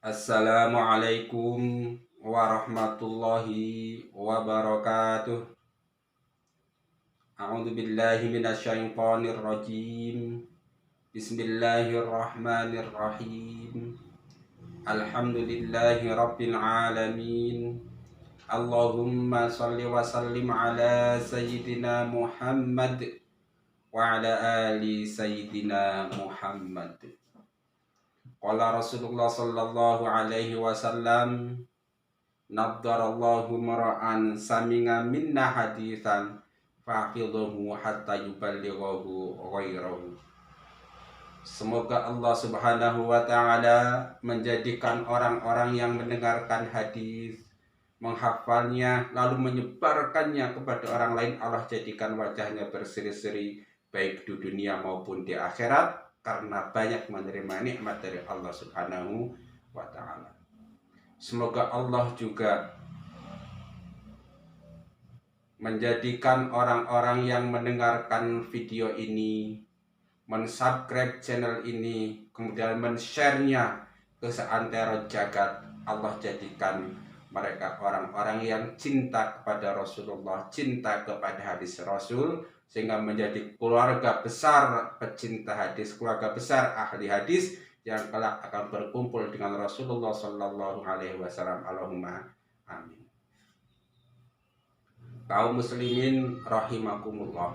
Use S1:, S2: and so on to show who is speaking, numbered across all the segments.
S1: Assalamualaikum warahmatullahi wabarakatuh. A'udzu billahi minasyaitonir rajim. Bismillahirrahmanirrahim. Alhamdulillahi rabbil alamin. Allahumma shalli wa sallim ala sayyidina Muhammad wa ala ali sayyidina Muhammad. Qala Rasulullah sallallahu alaihi wasallam, Naddarallahu mara'an saminga minna hadithan fahfidhuhu hatta yuballighahu ghairahu. Semoga Allah subhanahu wa ta'ala menjadikan orang-orang yang mendengarkan hadis, menghafalnya, lalu menyebarkannya kepada orang lain. Allah jadikan wajahnya berseri-seri baik di dunia maupun di akhirat, karena banyak menerima nikmat dari Allah subhanahu wa ta'ala. Semoga Allah juga menjadikan orang-orang yang mendengarkan video ini, mensubscribe channel ini, kemudian men-share-nya ke seantero jagat. Allah jadikan mereka orang-orang yang cinta kepada Rasulullah, cinta kepada hadis Rasul, sehingga menjadi keluarga besar pecinta hadis, keluarga besar ahli hadis yang kelak akan berkumpul dengan Rasulullah Sallallahu Alaihi Wasallam. Allahumma amin. Kaum muslimin rahimakumullah,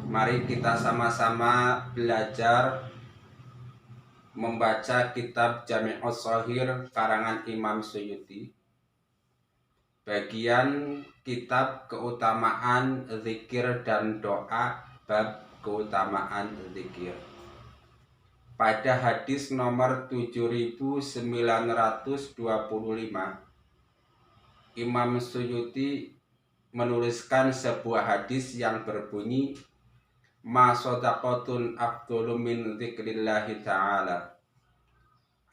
S1: mari kita sama-sama belajar membaca kitab Jami'us Shahih karangan Imam Suyuti, bagian kitab keutamaan zikir dan doa, bab keutamaan zikir. Pada hadis nomor 7925, Imam Suyuti menuliskan sebuah hadis yang berbunyi, Ma sodaqotun afdolu min zikrillahi ta'ala.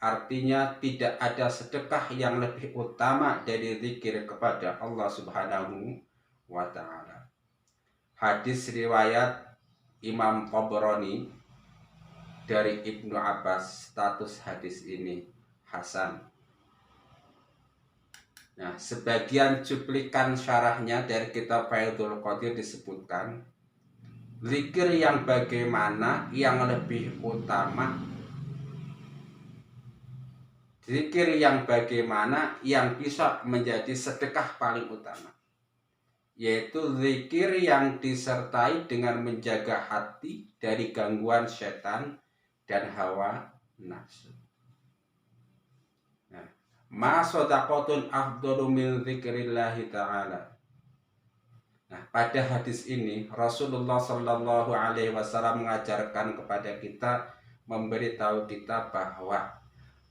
S1: Artinya, tidak ada sedekah yang lebih utama dari zikir kepada Allah subhanahu wa ta'ala. Hadis riwayat Imam Tabrani dari Ibnu Abbas. Status hadis ini hasan. Nah, sebagian cuplikan syarahnya dari kitab Faidul Qadir disebutkan, zikir yang bagaimana yang lebih utama, zikir yang bagaimana yang bisa menjadi sedekah paling utama, yaitu zikir yang disertai dengan menjaga hati dari gangguan setan dan hawa nafsu. Nah, ma sodaqotun afdalu min zikrillahi ta'ala. Nah, pada hadis ini Rasulullah Sallallahu Alaihi Wasallam mengajarkan kepada kita, memberitahu kita bahwa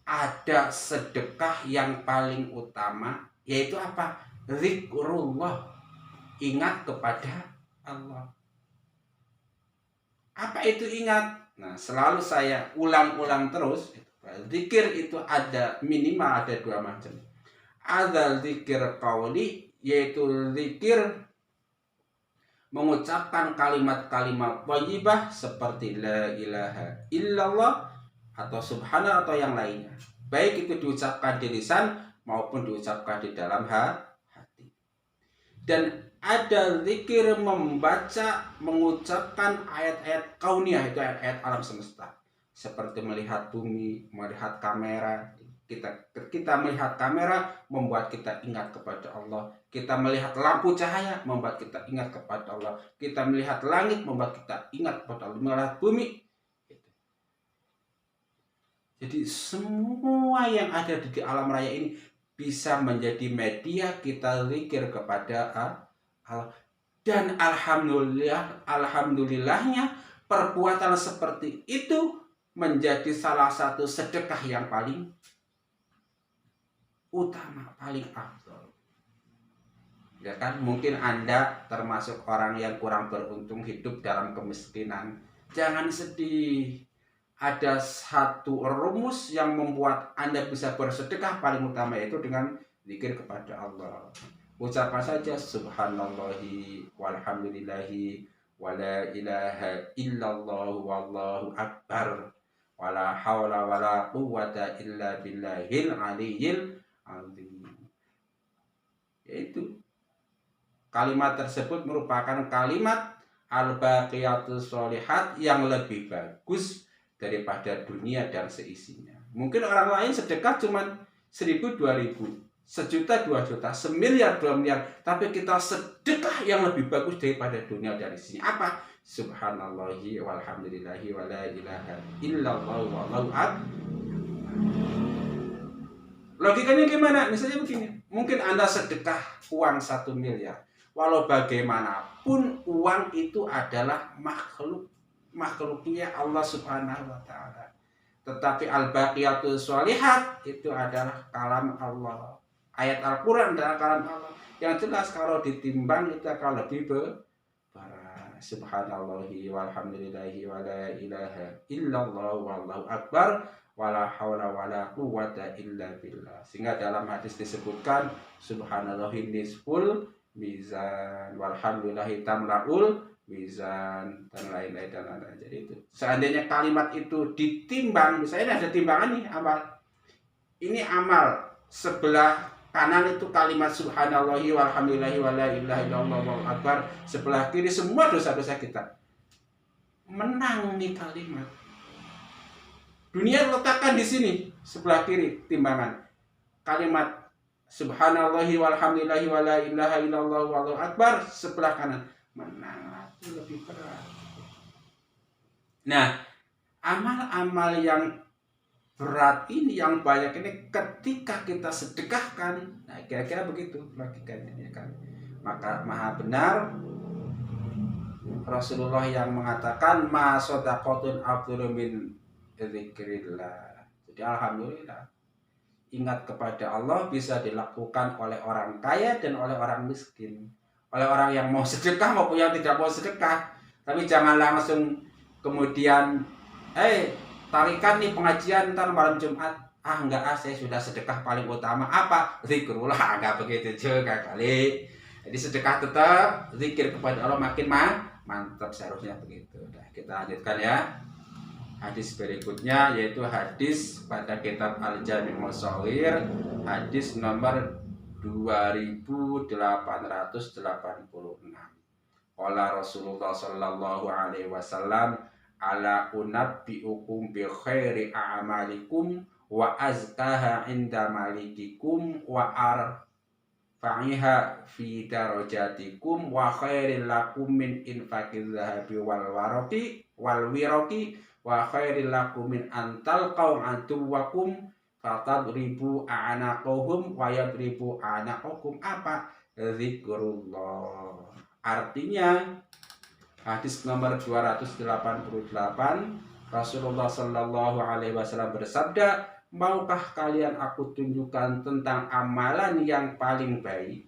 S1: ada sedekah yang paling utama, yaitu apa? Zikrullah, ingat kepada Allah. Apa itu ingat? Nah, selalu saya ulang-ulang terus, zikir itu ada minimal ada dua macam. Ada zikir qauli, yaitu zikir mengucapkan kalimat-kalimat thayyibah seperti la ilaha illallah atau subhanallah atau yang lainnya, baik itu diucapkan di lisan maupun diucapkan di dalam hati. Dan ada zikir membaca, mengucapkan ayat-ayat kauniyah, itu ayat-ayat alam semesta, seperti melihat bumi, melihat kamera. Kita melihat kamera membuat kita ingat kepada Allah. Kita melihat lampu cahaya membuat kita ingat kepada Allah. Kita melihat langit membuat kita ingat kepada Allah. Melihat bumi. Jadi semua yang ada di alam raya ini bisa menjadi media kita zikir kepada Allah. Dan alhamdulillahnya perbuatan seperti itu menjadi salah satu sedekah yang paling utama, paling afdal. Ya kan, mungkin Anda termasuk orang yang kurang beruntung, hidup dalam kemiskinan. Jangan sedih. Ada satu rumus yang membuat Anda bisa bersedekah paling utama, yaitu dengan zikir kepada Allah. Ucapkan saja subhanallahi walhamdulillahi wala ilaha illallah wallahu akbar. wala haula wala quwwata illa billahil aliyyil azim. Yaitu kalimat tersebut merupakan kalimat al-baqiyatus sholihat yang lebih bagus daripada dunia dan seisinya. Mungkin orang lain sedekah cuma 1.000, 2.000, 1.000.000, 2.000.000, 1.000.000, 2.000.000, tapi kita sedekah yang lebih bagus daripada dunia dan isinya. Apa? Subhanallahi walhamdulillahi wa la ilaha illallah wallahu akbar. Logikanya gimana? Misalnya begini, mungkin Anda sedekah uang 1 miliar. Walau bagaimanapun uang itu adalah makhluknya Allah Subhanahu wa taala. Tetapi al-baqiyatus sholihat itu adalah kalam Allah. Ayat Al-Qur'an adalah kalam Allah. Yang jelas kalau ditimbang itu akan lebih berat. Subhanallahi walhamdulillahi wa la ilaha illallah wallahu akbar wala haula wala quwwata illa billah. Sehingga dalam hadis disebutkan subhanallahi nisful mizan walhamdulillahi tamlaul mizan dan lain-lain dan lain-lain. Jadi itu seandainya kalimat itu ditimbang, misalnya ada timbangan nih amal. Ini amal sebelah kanan itu kalimat subhanallahi walhamdulillahi wa la ilaha illallah wallahu akbar, sebelah kiri semua dosa-dosa kita. Menang nih kalimat. Dunia letakkan di sini sebelah kiri timbangan. Kalimat subhanallahi walhamdulillahi wa la ilaha illallah wallahu akbar sebelah kanan. Menang lagi lebih berat. Nah, amal-amal yang berat ini, yang banyak ini, ketika kita sedekahkan, nah kira-kira begitu logikanya ya kan. Maka maha benar Rasulullah yang mengatakan ma shadaqatun afdalu min dzikrillah. Jadi alhamdulillah, ingat kepada Allah bisa dilakukan oleh orang kaya dan oleh orang miskin, oleh orang yang mau sedekah maupun yang tidak mau sedekah. Tapi jangan langsung kemudian tarikan nih pengajian ntar malam Jumat. Enggak, saya sudah sedekah paling utama apa? Zikrullah. Enggak begitu juga kali. Jadi sedekah tetap, zikir kepada Allah makin mantap, seharusnya begitu. Nah, kita lanjutkan ya. Hadis berikutnya yaitu hadis pada kitab Al-Jami' Shaghir, hadis nomor 2886. Qala Rasulullah sallallahu alaihi wasallam, ala unabbiukum bi khairi a'malikum wa azkaha inda malikikum wa arfa'iha fi darajatikum wa khairil lakum min infaqiz zahabi wal wiraqi wa khairil lakum min antal qaum antuwakum fatadribu a'naqahum wa yadribu a'naqakum. Apa? Zikrullah. Artinya hadis nomor 288, Rasulullah Shallallahu Alaihi Wasallam bersabda, maukah kalian aku tunjukkan tentang amalan yang paling baik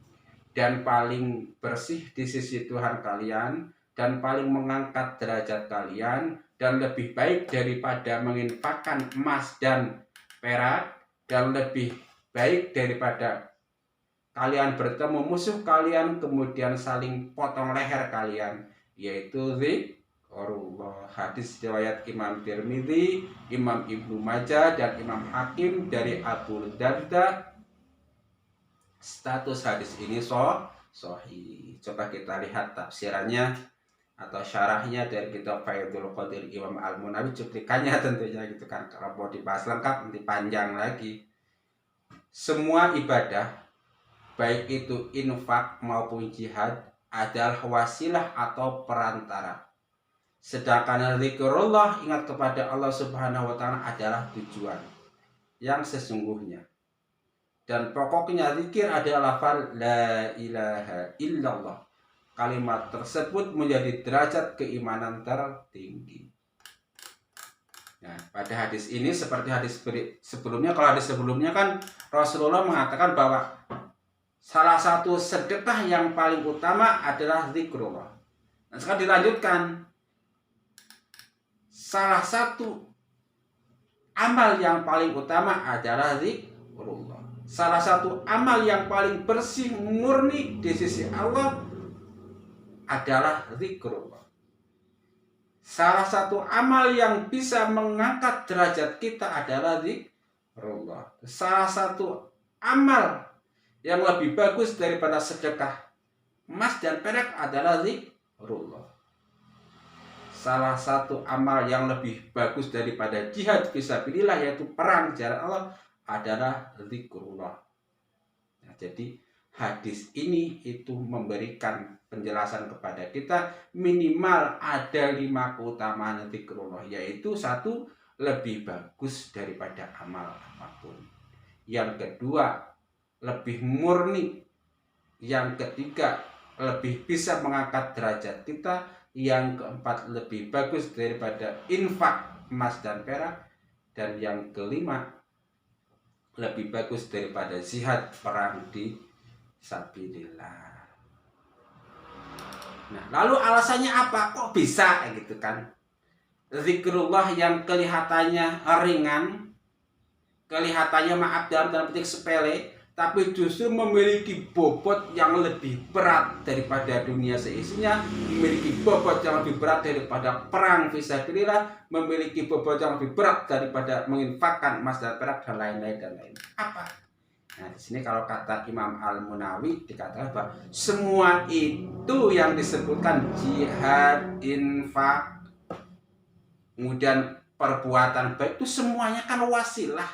S1: dan paling bersih di sisi Tuhan kalian dan paling mengangkat derajat kalian dan lebih baik daripada menginfakkan emas dan perak dan lebih baik daripada kalian bertemu musuh kalian kemudian saling potong leher kalian, yaitu zikrullah. Hadis riwayat Imam Tirmidzi, Imam Ibnu Majah dan Imam Hakim dari Abu Darda. Status hadis ini sahih. Coba kita lihat tafsirannya atau syarahnya dari kitab Faidul Qadir Imam Al-Munawi, cuplikannya tentunya gitu kan. Kalau mau dibahas lengkap nanti panjang lagi. Semua ibadah baik itu infak maupun jihad adalah wasilah atau perantara. Sedangkan zikrullah, ingat kepada Allah Subhanahu wa taala, adalah tujuan yang sesungguhnya. Dan pokoknya zikir adalah lafal la ilaha illallah. Kalimat tersebut menjadi derajat keimanan tertinggi. Nah, pada hadis ini seperti hadis sebelumnya, kalau hadis sebelumnya kan Rasulullah mengatakan bahwa salah satu sedekah yang paling utama adalah zikrullah. Nah, sekarang dilanjutkan. Salah satu amal yang paling utama adalah zikrullah. Salah satu amal yang paling bersih, murni di sisi Allah adalah zikrullah. Salah satu amal yang bisa mengangkat derajat kita adalah zikrullah. Salah satu amal yang lebih bagus daripada sedekah emas dan perak adalah zikrullah. Salah satu amal yang lebih bagus daripada jihad fisabilillah, yaitu perang jalan Allah, adalah zikrullah. Nah, jadi hadis ini itu memberikan penjelasan kepada kita minimal ada 5 keutamaan zikrullah, yaitu 1, lebih bagus daripada amal apapun. Yang kedua, lebih murni. Yang ketiga, lebih bisa mengangkat derajat kita. Yang keempat, lebih bagus daripada infak emas dan perak. Dan yang kelima, lebih bagus daripada jihad perang di sabilillah. Nah, lalu alasannya apa? Kok bisa gitu kan? Zikrullah yang kelihatannya ringan, kelihatannya maaf dalam tanda petik sepele, tapi justru memiliki bobot yang lebih berat daripada dunia seisinya, memiliki bobot yang lebih berat daripada perang fisabilillah, memiliki bobot yang lebih berat daripada menginfakkan emas dan perak dan lain-lain dan lain. Apa? Nah, di sini kalau kata Imam Al-Munawi dikatakan bahwa semua itu yang disebutkan jihad, infak, kemudian perbuatan baik itu semuanya kan wasilah,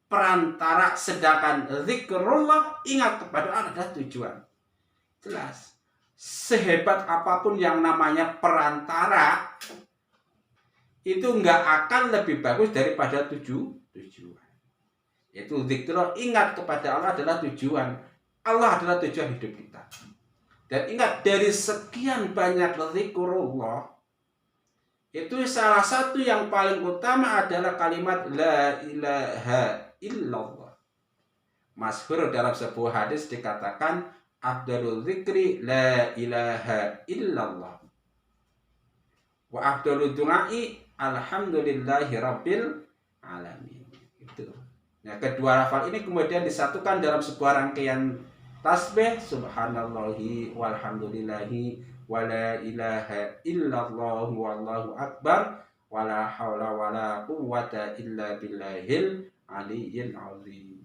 S1: perantara, sedangkan zikrullah, ingat kepada Allah, adalah tujuan. Jelas, sehebat apapun yang namanya perantara, itu nggak akan lebih bagus daripada tujuan. Yaitu zikrullah, ingat kepada Allah adalah tujuan. Allah adalah tujuan hidup kita. Dan ingat, dari sekian banyak zikrullah, itu salah satu yang paling utama adalah kalimat la ilaha illallah. Masyhur dalam sebuah hadis dikatakan afdalul zikri la ilaha illallah wa afdalud du'ai alhamdulillahi rabbil alamin. Itu. Nah, kedua lafal ini kemudian disatukan dalam sebuah rangkaian tasbih subhanallahi walhamdulillahi wala ilaha illallah wallahu akbar wala haula wala quwwata illa billahil aliyyil azim.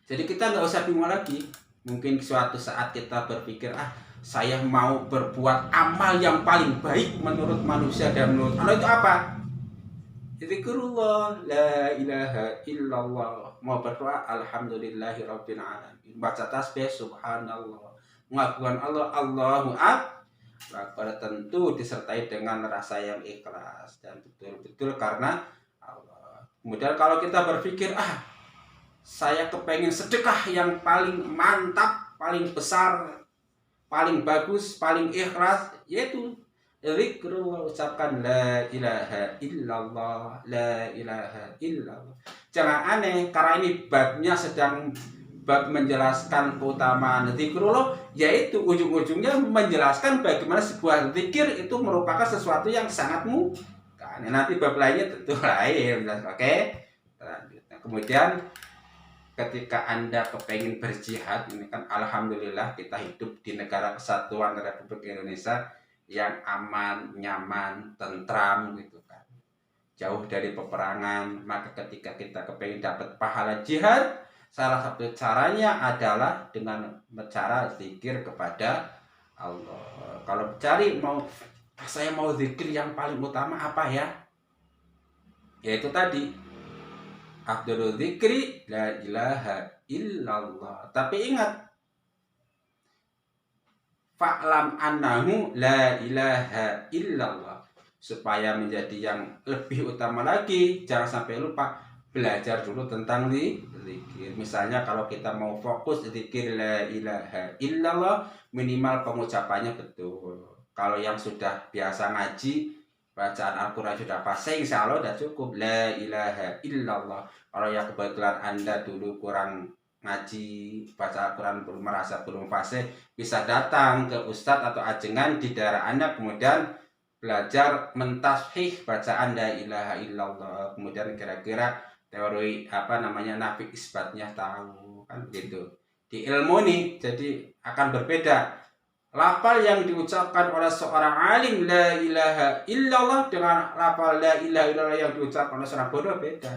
S1: Jadi kita nggak usah bingung lagi. Mungkin suatu saat kita berpikir, saya mau berbuat amal yang paling baik menurut manusia dan menurut Allah, itu apa? Zikrullah, la ilaha illallah. Mau berdoa, alhamdulillahi rabbil alamin. Baca tasbih, subhanallah. Mengakukan Allah, Allahu akbar, tentu disertai dengan rasa yang ikhlas dan betul-betul karena Allah. Kemudian kalau kita berpikir, saya kepengen sedekah yang paling mantap, paling besar, paling bagus, paling ikhlas, yaitu zikrullah, ucapkan la ilaha illallah, la ilaha illallah. Jangan aneh, karena ini babnya sedang bab menjelaskan keutamaan zikrullah, yaitu ujung-ujungnya menjelaskan bagaimana sebuah zikir itu merupakan sesuatu yang sangat mudah. Nanti bab lainnya tentu lain, oke? Nah, kemudian ketika Anda kepengen berjihad, ini kan alhamdulillah kita hidup di negara kesatuan Republik Indonesia yang aman, nyaman, tentram gitu kan, jauh dari peperangan. Maka ketika kita kepengen dapat pahala jihad, salah satu caranya adalah dengan cara zikir kepada Allah. Kalau cari saya mau zikir yang paling utama apa ya? Yaitu tadi afdalul zikri la ilaha illallah. Tapi ingat, fa'lam annahu la ilaha illallah. Supaya menjadi yang lebih utama lagi, jangan sampai lupa belajar dulu tentang zikir. Misalnya kalau kita mau fokus zikir la ilaha illallah, minimal pengucapannya betul. Kalau yang sudah biasa ngaji, bacaan Al-Quran sudah fasih, insya Allah sudah cukup la ilaha illallah. Kalau yang kebetulan Anda dulu kurang ngaji, baca Al-Quran merasa belum fasih, bisa datang ke ustadz atau ajengan di daerah Anda, kemudian belajar mentashih bacaan la ilaha illallah. Kemudian kira-kira teori nafi isbatnya tahu kan gitu. Di ilmu nih jadi akan berbeda. lafal yang diucapkan oleh seorang alim la ilaha illallah dengan lafal la ilaha illallah yang diucapkan oleh seorang bodoh beda.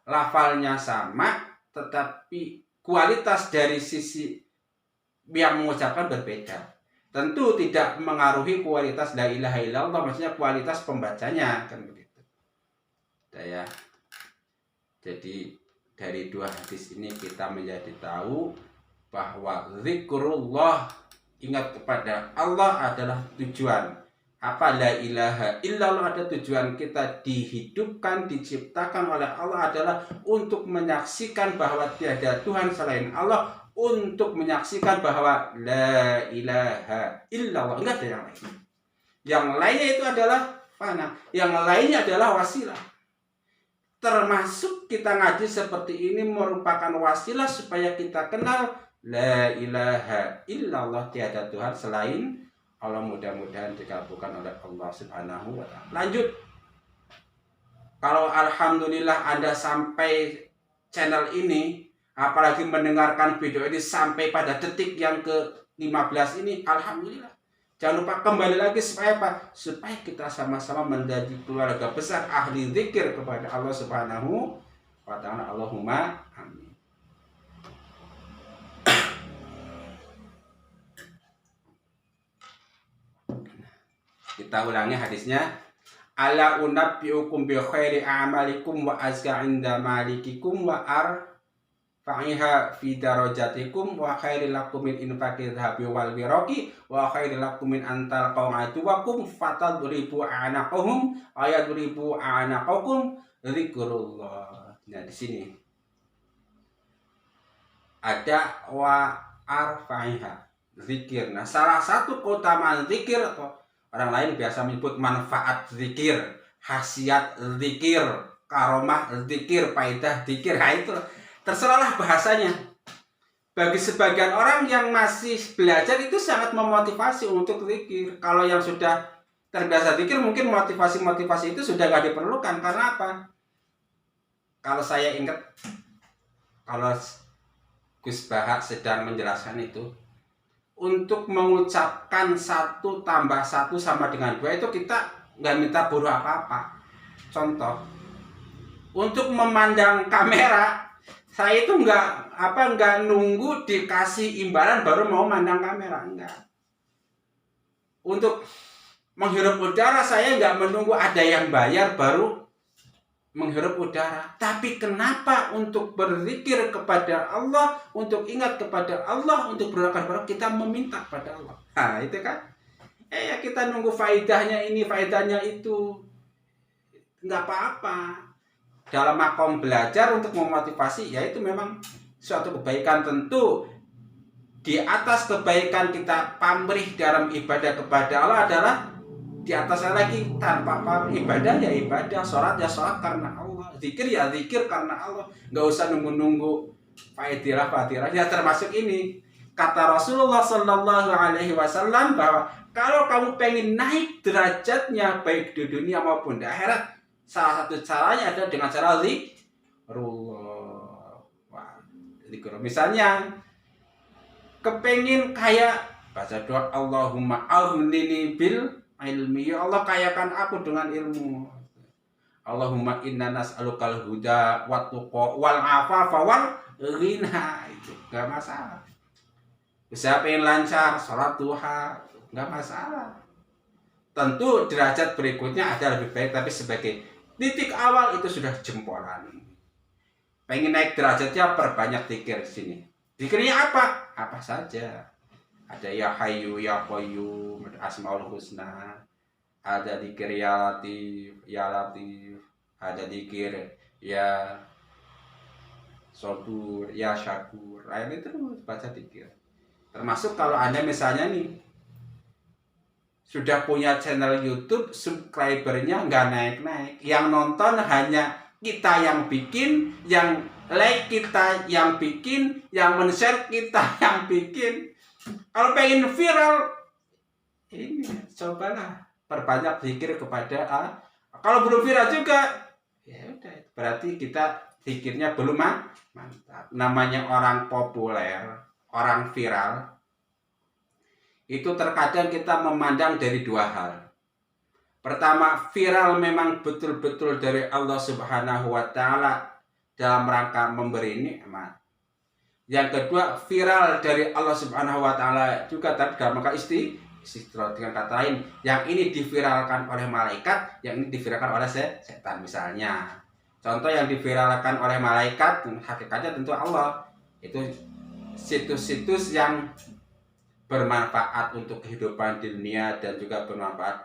S1: Lafalnya sama, tetapi kualitas dari sisi yang mengucapkan berbeda. Tentu tidak mengaruhi kualitas la ilaha illallah, maksudnya kualitas pembacanya kan begitu. Ya. Jadi dari dua hadis ini kita menjadi tahu bahwa zikrullah, ingat kepada Allah, adalah tujuan. Apa la ilaha illallah, ada tujuan kita dihidupkan, diciptakan oleh Allah adalah untuk menyaksikan bahwa tiada Tuhan selain Allah, untuk menyaksikan bahwa la ilaha illallah, enggak ada yang lain. Yang lainnya itu adalah fana, yang lainnya adalah wasilah. Termasuk kita ngaji seperti ini merupakan wasilah supaya kita kenal la ilaha illallah, tiada Tuhan selain Allah. Mudah-mudahan dikabulkan oleh Allah Subhanahu wa ta'ala. Lanjut. Kalau alhamdulillah Anda sampai channel ini, apalagi mendengarkan video ini sampai pada detik yang ke-15 ini, alhamdulillah. Jangan lupa kembali lagi supaya apa? Supaya kita sama-sama menjadi keluarga besar ahli zikir kepada Allah Subhanahu wa ta'ala. Allahumma amin. Kita ulangi hadisnya. Ala unabbiukum bi khairi a'malikum wa azka 'inda malikikum wa arfa'iha fi darajatikum wa khairil lakum min infaqi dhahabi wal wiraqi wa khairil lakum min antal qaw'atuwakum fatadribu a'naqahum ayadribu a'naqakum zikrullah. Nah, di sini ada wa arfa'iha, zikir. Nah, salah satu keutamaan zikir, atau orang lain biasa menyebut manfaat zikir, khasiat zikir, karomah zikir, faedah zikir. Nah, itu terserahlah bahasanya. Bagi sebagian orang yang masih belajar itu sangat memotivasi untuk zikir. Kalau yang sudah terbiasa zikir, mungkin motivasi-motivasi itu sudah nggak diperlukan. Karena apa? Kalau saya ingat, kalau Gus Bahak sedang menjelaskan itu, untuk mengucapkan 1 tambah 1 sama dengan 2 itu kita nggak minta buruh apa-apa. Contoh, untuk memandang kamera, saya itu nggak nunggu dikasih imbalan baru mau mandang kamera, enggak. Untuk menghirup udara, saya nggak menunggu ada yang bayar baru menghirup udara. Tapi kenapa untuk berzikir kepada Allah, untuk ingat kepada Allah, untuk berdoa kepada Allah, kita meminta kepada Allah. Nah, itu kan. Ya kita nunggu faedahnya ini, faedahnya itu, nggak apa-apa. Dalam makom belajar untuk memotivasi, ya itu memang suatu kebaikan. Tentu di atas kebaikan kita pamrih dalam ibadah kepada Allah adalah di atasnya lagi tanpa ibadah ya ibadah, sholat ya sholat karena Allah, zikir ya zikir karena Allah. Nggak usah nunggu-nunggu fadilah. Ya termasuk ini kata Rasulullah Shallallahu Alaihi Wasallam bahwa kalau kamu pengen naik derajatnya baik di dunia maupun di akhirat, salah satu caranya adalah dengan cara zikrullah. Misalnya kepengin kayak baca doa Allahumma aghnini bil ilmi, ya Allah kayakan aku dengan ilmu. Allahumma inna nas'alukal huda wat tuqa wal afafa wal ghina. Itu enggak masalah. Bisa pengen lancar salat duha, enggak masalah. Tentu derajat berikutnya ada lebih baik, tapi sebagai titik awal itu sudah jempolan. Pengen naik derajatnya, perbanyak zikir di sini. Zikirnya apa? Apa saja. Ada ya Hayyu ya Qayyum, Asmaul Husna, ada zikir ya Latif, ada zikir ya Sabur, ya Syakur. Lain itu baca zikir. Termasuk kalau Anda misalnya nih sudah punya channel YouTube, subscribernya nggak naik-naik, yang nonton hanya kita yang bikin, yang like kita yang bikin, yang men-share kita yang bikin. Kalau pengen viral, ini cobalah perbanyak zikir kepada Allah. Kalau belum viral juga, ya udah, berarti kita zikirnya belum mantap. Namanya orang populer, orang viral, itu terkadang kita memandang dari dua hal. Pertama, viral memang betul-betul dari Allah Subhanahu wa Ta'ala dalam rangka memberi nikmat. Yang kedua, viral dari Allah Subhanahu wa Ta'ala juga dalam rangka istirahat. Dengan kata lain, yang ini diviralkan oleh malaikat, yang ini diviralkan oleh setan misalnya. Contoh yang diviralkan oleh malaikat, hakikatnya tentu Allah. Itu situs-situs yang bermanfaat untuk kehidupan di dunia dan juga bermanfaat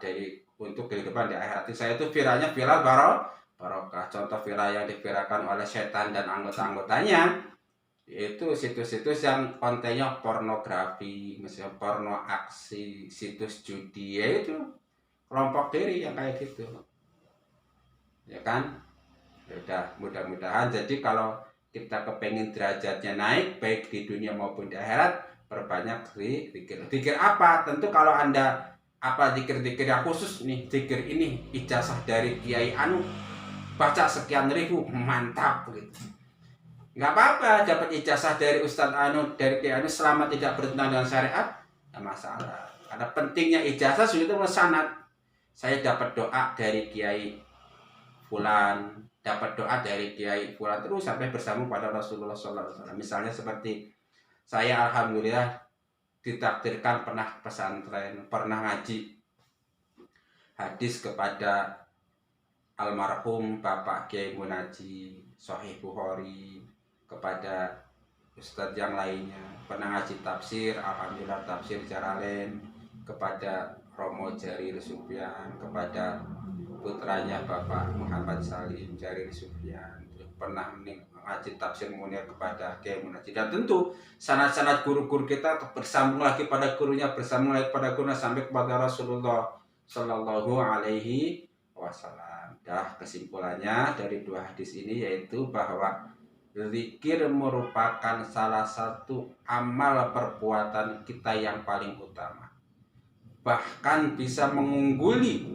S1: untuk kehidupan di akhirat. Saya itu viralnya viral barokah. Contoh viral yang diviralkan oleh setan dan anggota-anggotanya yaitu situs-situs yang kontennya pornografi, misalnya porno aksi, situs judi, yaitu kelompok diri yang kayak gitu, ya kan? Udah, mudah-mudahan jadi kalau kita kepengen derajatnya naik baik di dunia maupun di akhirat, perbanyak zikir apa? Tentu kalau Anda zikir-zikir yang khusus nih, zikir ini ijazah dari Kiai Anu, baca sekian ribu, mantap gitu. Nggak apa-apa dapat ijazah dari Ustadz Anu, dari Kiai Anu, selama tidak bertentangan dengan syariat, nggak masalah. Karena pentingnya ijazah sudah itu sanad. Saya dapat doa dari Kiai Fulan, dapat doa dari Kiai Fulan, terus sampai bersama pada Rasulullah SAW. Misalnya seperti saya alhamdulillah ditakdirkan pernah pesantren, pernah ngaji hadis kepada almarhum Bapak Kiai Munaji, Sahih Bukhari, kepada ustadz yang lainnya, pernah ngaji tafsir, alhamdulillah tafsir Jalalain, kepada Romo Jarir Sufyan, kepada putranya Bapak Muhammad Salim Jarir Sufyan, pernah ngaji tafsir Munir kepada Kiai Munaji. Dan tentu sanad-sanad guru-guru kita bersambung lagi pada gurunya, bersambung lagi pada gurunya sampai kepada Rasulullah Shallallahu Alaihi Wasallam. Dah kesimpulannya dari dua hadis ini yaitu bahwa zikir merupakan salah satu amal perbuatan kita yang paling utama. Bahkan bisa mengungguli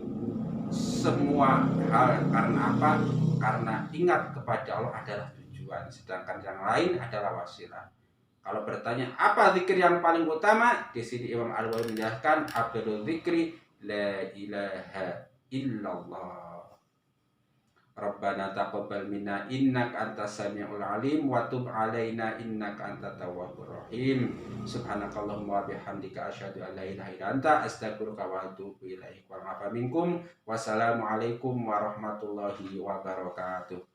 S1: semua hal. Karena apa? Karena ingat kepada Allah adalah tujuan, sedangkan yang lain adalah wasilah. Kalau bertanya apa zikir yang paling utama, di sini Imam Al-Wawi menjelaskan afdhalul zikri la ilaha illallah. Rabbana taqabbal minna innaka antas samiul alim wa tub alaina innaka antat tawwabur rahim. Subhanakallahumma wa bihamdika asyhadu an la ilaha illa anta astaghfiruka wa atubu ilaik. Wa ma'afa minkum. Wassalamualaikum warahmatullahi wabarakatuh.